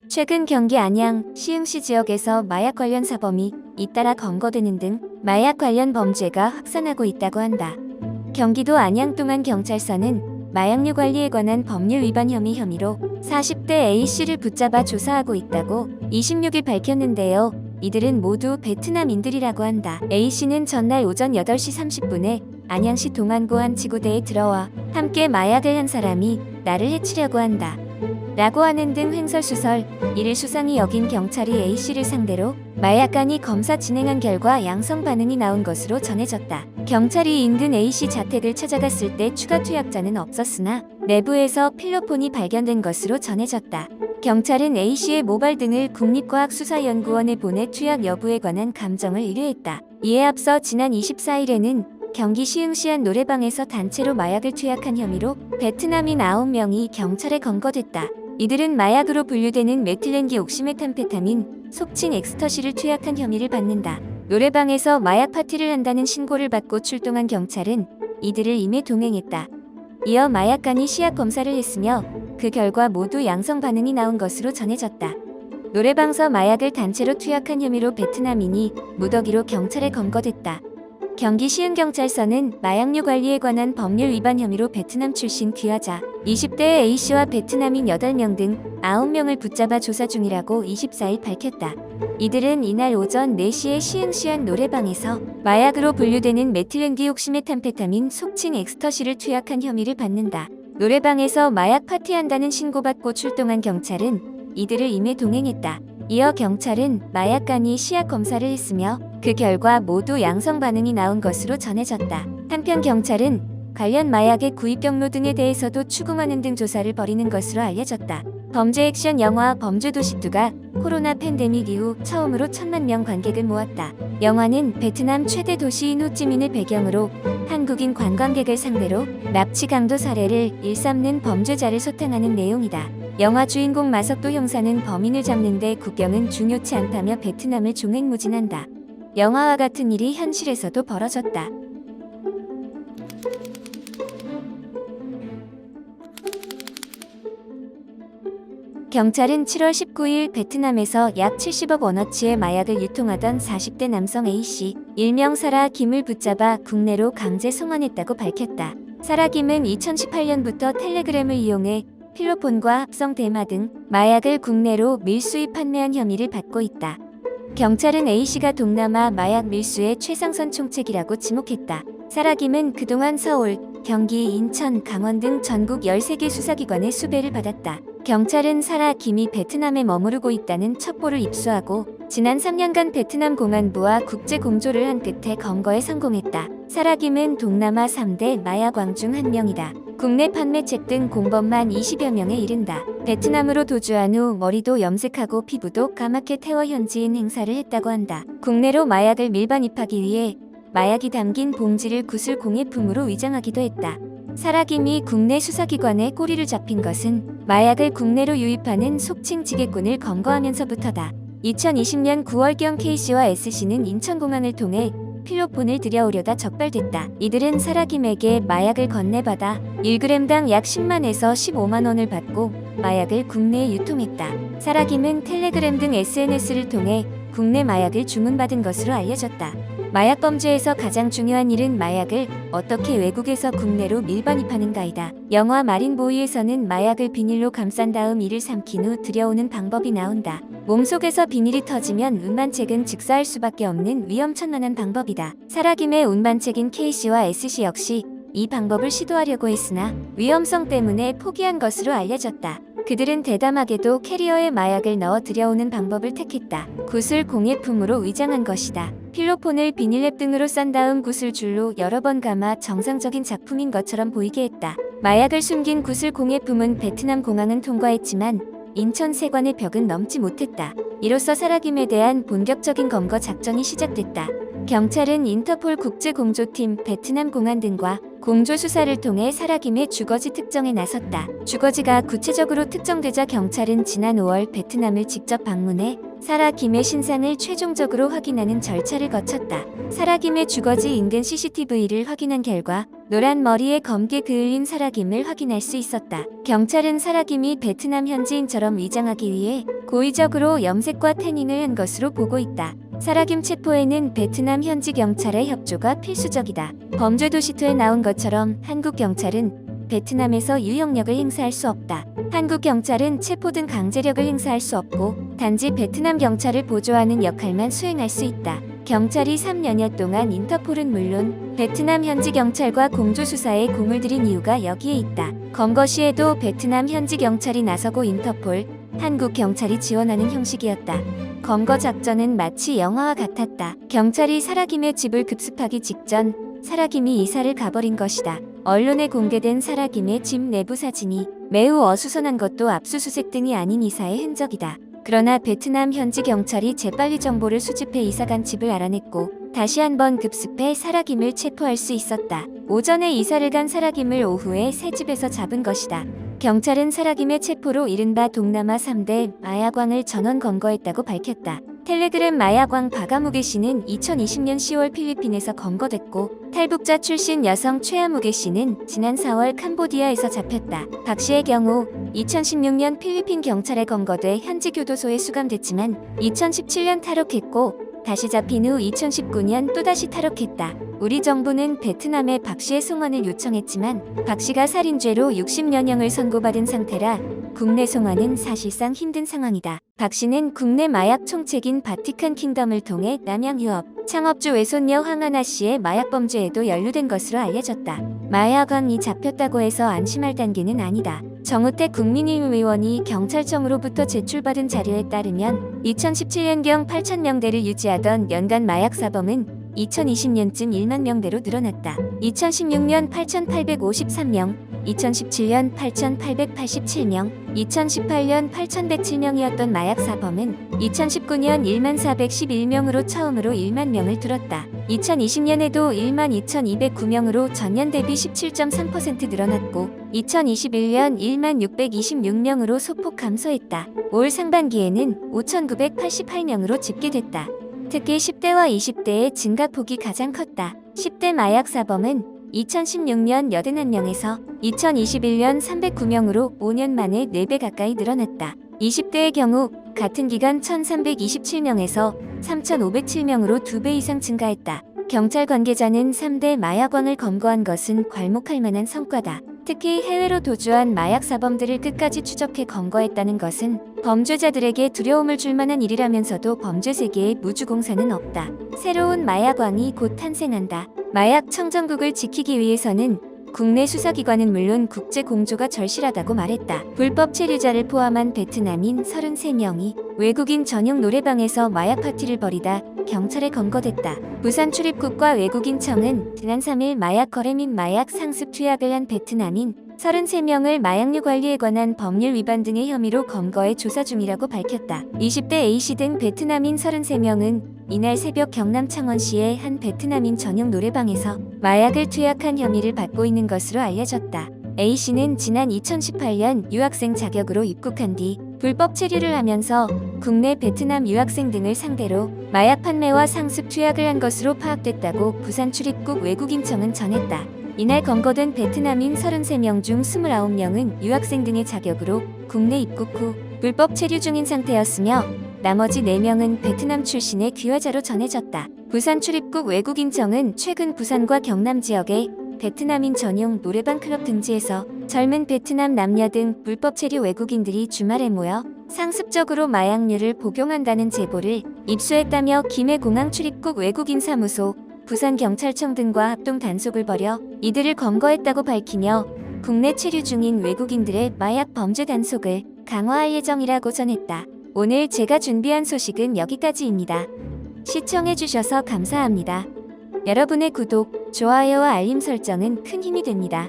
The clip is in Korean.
최근 경기 안양, 시흥시 지역에서 마약 관련 사범이 잇따라 검거되는 등 마약 관련 범죄가 확산하고 있다고 한다. 경기도 안양동안경찰서는 마약류 관리에 관한 법률 위반 혐의로 40대 A씨를 붙잡아 조사하고 있다고 26일 밝혔는데요. 이들은 모두 베트남인들이라고 한다. A씨는 전날 오전 8시 30분에 안양시 동안구 한 지구대에 들어와 함께 마약을 한 사람이 나를 해치려고 한다 라고 하는 등 횡설수설, 이를 수상히 여긴 경찰이 A씨를 상대로 마약간이 검사 진행한 결과 양성 반응이 나온 것으로 전해졌다. 경찰이 인근 A씨 자택을 찾아갔을 때 추가 투약자는 없었으나 내부에서 필로폰이 발견된 것으로 전해졌다. 경찰은 A씨의 모발 등을 국립과학수사연구원에 보내 투약 여부에 관한 감정을 의뢰했다. 이에 앞서 지난 24일에는 경기 시흥시 한 노래방에서 단체로 마약을 투약한 혐의로 베트남인 9명이 경찰에 검거됐다. 이들은 마약으로 분류되는 메틸렌디옥시메탄페타민, 속칭 엑스터시를 투약한 혐의를 받는다. 노래방에서 마약 파티를 한다는 신고를 받고 출동한 경찰은 이들을 임해 동행했다. 이어 마약간이 시약 검사를 했으며 그 결과 모두 양성 반응이 나온 것으로 전해졌다. 노래방서 마약을 단체로 투약한 혐의로 베트남인이 무더기로 경찰에 검거됐다. 경기 시흥경찰서는 마약류 관리에 관한 법률 위반 혐의로 베트남 출신 귀화자 20대의 A씨와 베트남인 8명 등 9명을 붙잡아 조사 중이라고 24일 밝혔다. 이들은 이날 오전 4시에 시흥시 한 노래방에서 마약으로 분류되는 메틸렌디옥시메탄페타민 속칭 엑스터시를 투약한 혐의를 받는다. 노래방에서 마약 파티한다는 신고받고 출동한 경찰은 이들을 임해 동행했다. 이어 경찰은 마약간이 시약 검사를 했으며 그 결과 모두 양성 반응이 나온 것으로 전해졌다. 한편 경찰은 관련 마약의 구입 경로 등에 대해서도 추궁하는 등 조사를 벌이는 것으로 알려졌다. 범죄 액션 영화 범죄도시2가 코로나 팬데믹 이후 처음으로 1,000만 명 관객을 모았다. 영화는 베트남 최대 도시인 호찌민을 배경으로 한국인 관광객을 상대로 납치 강도 사례를 일삼는 범죄자를 소탕하는 내용이다. 영화 주인공 마석도 형사는 범인을 잡는 데 국경은 중요치 않다며 베트남을 종횡무진한다. 영화와 같은 일이 현실에서도 벌어졌다. 경찰은 7월 19일 베트남에서 약 70억 원어치의 마약을 유통하던 40대 남성 A씨, 일명 사라 김을 붙잡아 국내로 강제 송환했다고 밝혔다. 사라 김은 2018년부터 텔레그램을 이용해 필로폰과 합성 대마 등 마약을 국내로 밀수입 판매한 혐의를 받고 있다. 경찰은 A씨가 동남아 마약 밀수의 최상선 총책이라고 지목했다. 사라 김은 그동안 서울, 경기, 인천, 강원 등 전국 13개 수사기관의 수배를 받았다. 경찰은 사라 김이 베트남에 머무르고 있다는 첩보를 입수하고 지난 3년간 베트남 공안부와 국제 공조를 한 끝에 검거에 성공했다. 사라 김은 동남아 3대 마약왕 중 한 명이다. 국내 판매책 등 공범만 20여 명에 이른다. 베트남으로 도주한 후 머리도 염색하고 피부도 까맣게 태워 현지인 행사를 했다고 한다. 국내로 마약을 밀반입하기 위해 마약이 담긴 봉지를 구슬 공예품으로 위장하기도 했다. 사라 김이 국내 수사기관에 꼬리를 잡힌 것은 마약을 국내로 유입하는 속칭 지게꾼을 검거하면서부터다. 2020년 9월경 K씨와 S씨는 인천공항을 통해 필로폰을 들여오려다 적발됐다. 이들은 사라 김에게 마약을 건네받아 1g당 약 10만에서 15만 원을 받고 마약을 국내에 유통했다. 사라 김은 텔레그램 등 SNS를 통해 국내 마약을 주문받은 것으로 알려졌다. 마약 범죄에서 가장 중요한 일은 마약을 어떻게 외국에서 국내로 밀반입하는가이다. 영화 마린보이에서는 마약을 비닐로 감싼 다음 이를 삼킨 후 들여오는 방법이 나온다. 몸속에서 비닐이 터지면 운반책은 즉사할 수밖에 없는 위험천만한 방법이다. 사라 김의 운반책인 K씨와 S씨 역시 이 방법을 시도하려고 했으나 위험성 때문에 포기한 것으로 알려졌다. 그들은 대담하게도 캐리어에 마약을 넣어 들여오는 방법을 택했다. 구슬 공예품으로 위장한 것이다. 필로폰을 비닐랩 등으로 싼 다음 구슬줄로 여러 번 감아 정상적인 작품인 것처럼 보이게 했다. 마약을 숨긴 구슬 공예품은 베트남 공항은 통과했지만 인천 세관의 벽은 넘지 못했다. 이로써 사라 김에 대한 본격적인 검거 작전이 시작됐다. 경찰은 인터폴 국제공조팀, 베트남 공안 등과 공조 수사를 통해 사라김의 주거지 특정에 나섰다. 주거지가 구체적으로 특정되자 경찰은 지난 5월 베트남을 직접 방문해 사라김의 신상을 최종적으로 확인하는 절차를 거쳤다. 사라김의 주거지 인근 CCTV를 확인한 결과 노란 머리에 검게 그을린 사라김을 확인할 수 있었다. 경찰은 사라김이 베트남 현지인처럼 위장하기 위해 고의적으로 염색과 태닝을 한 것으로 보고 있다. 사라김 체포에는 베트남 현지 경찰의 협조가 필수적이다. 범죄 도시2에 나온 것처럼 한국 경찰은 베트남에서 유영력을 행사할 수 없다. 한국 경찰은 체포 등 강제력을 행사할 수 없고 단지 베트남 경찰을 보조하는 역할만 수행할 수 있다. 경찰이 3년여 동안 인터폴은 물론 베트남 현지 경찰과 공조 수사에 공을 들인 이유가 여기에 있다. 검거 시에도 베트남 현지 경찰이 나서고 인터폴, 한국 경찰이 지원하는 형식이었다. 검거 작전은 마치 영화와 같았다. 경찰이 사라김의 집을 급습하기 직전 사라김이 이사를 가버린 것이다. 언론에 공개된 사라김의 집 내부 사진이 매우 어수선한 것도 압수수색 등이 아닌 이사의 흔적이다. 그러나 베트남 현지 경찰이 재빨리 정보를 수집해 이사간 집을 알아냈고 다시 한번 급습해 사라김을 체포할 수 있었다. 오전에 이사를 간 사라김을 오후에 새 집에서 잡은 것이다. 경찰은 사라김의 체포로 이른바 동남아 3대 마약왕을 전원 검거했다고 밝혔다. 텔레그램 마약왕 바가무게 씨는 2020년 10월 필리핀에서 검거됐고 탈북자 출신 여성 최아무게 씨는 지난 4월 캄보디아에서 잡혔다. 박 씨의 경우 2016년 필리핀 경찰에 검거돼 현지 교도소에 수감됐지만 2017년 탈옥했고 다시 잡힌 후 2019년 또다시 탈옥했다. 우리 정부는 베트남에 박 씨의 송환을 요청했지만 박 씨가 살인죄로 60년형을 선고받은 상태라 국내 송환은 사실상 힘든 상황이다. 박 씨는 국내 마약 총책인 바티칸 킹덤을 통해 남양 유업, 창업주 외손녀 황하나 씨의 마약 범죄에도 연루된 것으로 알려졌다. 마약왕이 잡혔다고 해서 안심할 단계는 아니다. 정우택 국민의힘의원이 경찰청으로부터 제출받은 자료에 따르면 2017년경 8,000명대를 유지하던 연간 마약 사범은 2020년쯤 1만 명대로 늘어났다. 2016년 8,853명, 2017년 8,887명, 2018년 8,107명이었던 마약 사범은 2019년 1만 411명으로 처음으로 1만 명을 뚫었다. 2020년에도 1만 2,209명으로 전년 대비 17.3% 늘어났고 2021년 1만 626명으로 소폭 감소했다. 올 상반기에는 5,988명으로 집계됐다. 특히 10대와 20대의 증가폭이 가장 컸다. 10대 마약 사범은 2016년 81명에서 2021년 309명으로 5년 만에 4배 가까이 늘어났다. 20대의 경우 같은 기간 1327명에서 3507명으로 2배 이상 증가했다. 경찰 관계자는 3대 마약왕을 검거한 것은 괄목할 만한 성과다. 특히 해외로 도주한 마약 사범들을 끝까지 추적해 검거했다는 것은 범죄자들에게 두려움을 줄 만한 일이라면서도 범죄 세계에 무주공사는 없다. 새로운 마약왕이 곧 탄생한다. 마약 청정국을 지키기 위해서는 국내 수사기관은 물론 국제 공조가 절실하다고 말했다. 불법 체류자를 포함한 베트남인 33명이 외국인 전용 노래방에서 마약 파티를 벌이다 경찰에 검거됐다. 부산 출입국과 외국인청은 지난 3일 마약 거래 및 마약 상습 투약을 한 베트남인 33명을 마약류 관리에 관한 법률 위반 등의 혐의로 검거해 조사 중이라고 밝혔다. 20대 A씨 등 베트남인 33명은 이날 새벽 경남 창원시의 한 베트남인 전용 노래방에서 마약을 투약한 혐의를 받고 있는 것으로 알려졌다. A씨는 지난 2018년 유학생 자격으로 입국한 뒤 불법 체류를 하면서 국내 베트남 유학생 등을 상대로 마약 판매와 상습 투약을 한 것으로 파악됐다고 부산 출입국 외국인청은 전했다. 이날 검거된 베트남인 33명 중 29명은 유학생 등의 자격으로 국내 입국 후 불법 체류 중인 상태였으며 나머지 4명은 베트남 출신의 귀화자로 전해졌다. 부산 출입국 외국인청은 최근 부산과 경남 지역에 베트남인 전용 노래방 클럽 등지에서 젊은 베트남 남녀 등 불법 체류 외국인들이 주말에 모여 상습적으로 마약류를 복용한다는 제보를 입수했다며 김해공항 출입국 외국인 사무소, 부산경찰청 등과 합동 단속을 벌여 이들을 검거했다고 밝히며 국내 체류 중인 외국인들의 마약 범죄 단속을 강화할 예정이라고 전했다. 오늘 제가 준비한 소식은 여기까지입니다. 시청해주셔서 감사합니다. 여러분의 구독, 좋아요와 알림 설정은 큰 힘이 됩니다.